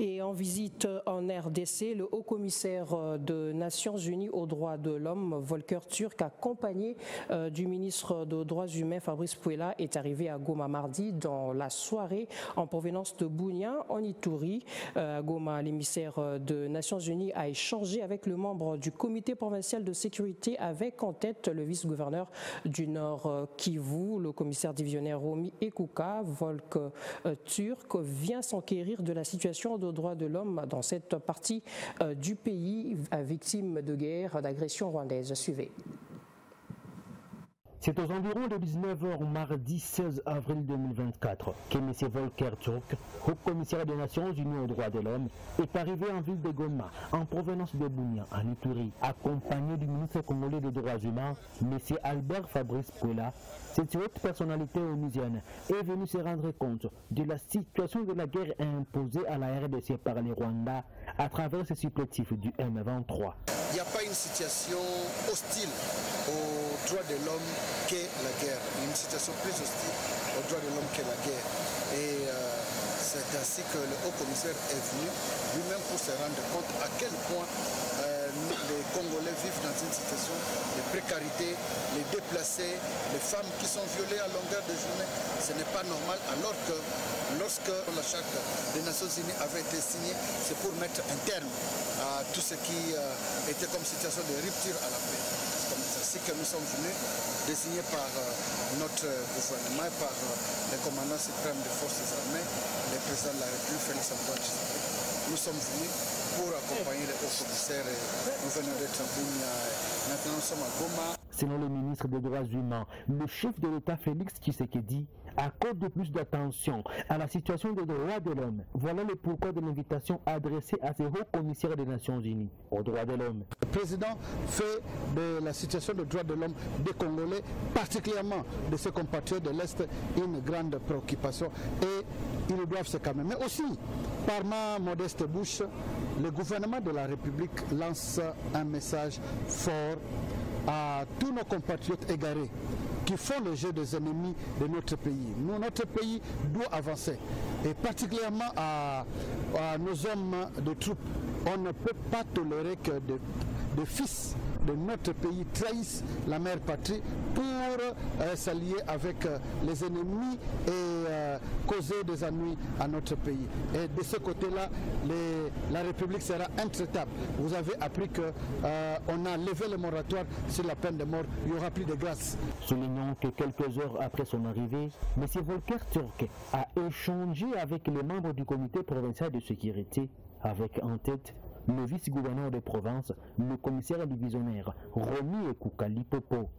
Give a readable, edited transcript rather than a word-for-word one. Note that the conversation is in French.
Et en visite en RDC, le haut-commissaire des Nations Unies aux droits de l'homme, Volker Turk, accompagné du ministre des Droits humains, Fabrice Pouela, est arrivé à Goma mardi dans la soirée en provenance de Bunia, en Ituri. À Goma, l'émissaire des Nations Unies a échangé avec le membre du comité provincial de sécurité avec en tête le vice-gouverneur du Nord Kivu, le commissaire divisionnaire Romy Ekuka. Volker Turk vient s'enquérir de la situation des droits de l'homme dans cette partie du pays victime de guerre, d'agression rwandaise. Suivez. C'est aux environs de 19h mardi 16 avril 2024 que M. Volker Turk, haut-commissaire des Nations Unies aux droits de l'homme, est arrivé en ville de Goma, en provenance de Bunia, en Ituri, accompagné du ministre congolais des droits humains, M. Albert Fabrice Pouela. Cette haute personnalité onusienne est venue se rendre compte de la situation de la guerre imposée à la RDC par les Rwandais à travers ce supplétif du M23. Il n'y a pas une situation hostile aux droits de l'homme qu'est la guerre. Une situation plus hostile aux droits de l'homme qu'est la guerre. Et c'est ainsi que le haut-commissaire est venu lui-même pour se rendre compte à quel point les Congolais vivent dans une situation de précarité, les déplacés, les femmes qui sont violées à longueur de journée. Ce n'est pas normal, alors que lorsque la charte des Nations Unies avait été signée, c'est pour mettre un terme à tout ce qui était comme situation de rupture à la paix. C'est ainsi que nous sommes venus, désignés par notre gouvernement, par le commandant suprême des forces armées, le président de la République, Félix Antoine Tshisekedi. Nous sommes venus pour accompagner le haut-commissaire. Nous venons d'être à Bunia, maintenant nous sommes à Goma. Selon le ministre des Droits humains, le chef de l'État Félix Tshisekedi accorde plus d'attention à la situation des droits de l'homme. Voilà le pourquoi de l'invitation adressée à ce haut-commissaire des Nations Unies aux droits de l'homme. Le président fait de la situation des droits de l'homme des Congolais, particulièrement de ses compatriotes de l'Est, une grande préoccupation et ils doivent se calmer. Mais aussi, par ma modeste bouche, le gouvernement de la République lance un message fort à tous nos compatriotes égarés qui font le jeu des ennemis de notre pays. Nous, notre pays doit avancer, et particulièrement à nos hommes de troupes. On ne peut pas tolérer que des fils de notre pays trahissent la mère patrie pour s'allier avec les ennemis et causer des ennuis à notre pays. Et de ce côté-là, la République sera intraitable. Vous avez appris qu'on a levé le moratoire sur la peine de mort. Il n'y aura plus de grâce. Soulignons que quelques heures après son arrivée, M. Volker Turk a échangé avec les membres du comité provincial de sécurité, avec en tête le vice-gouverneur de province, le commissaire divisionnaire Romy Ekuka Lipopo.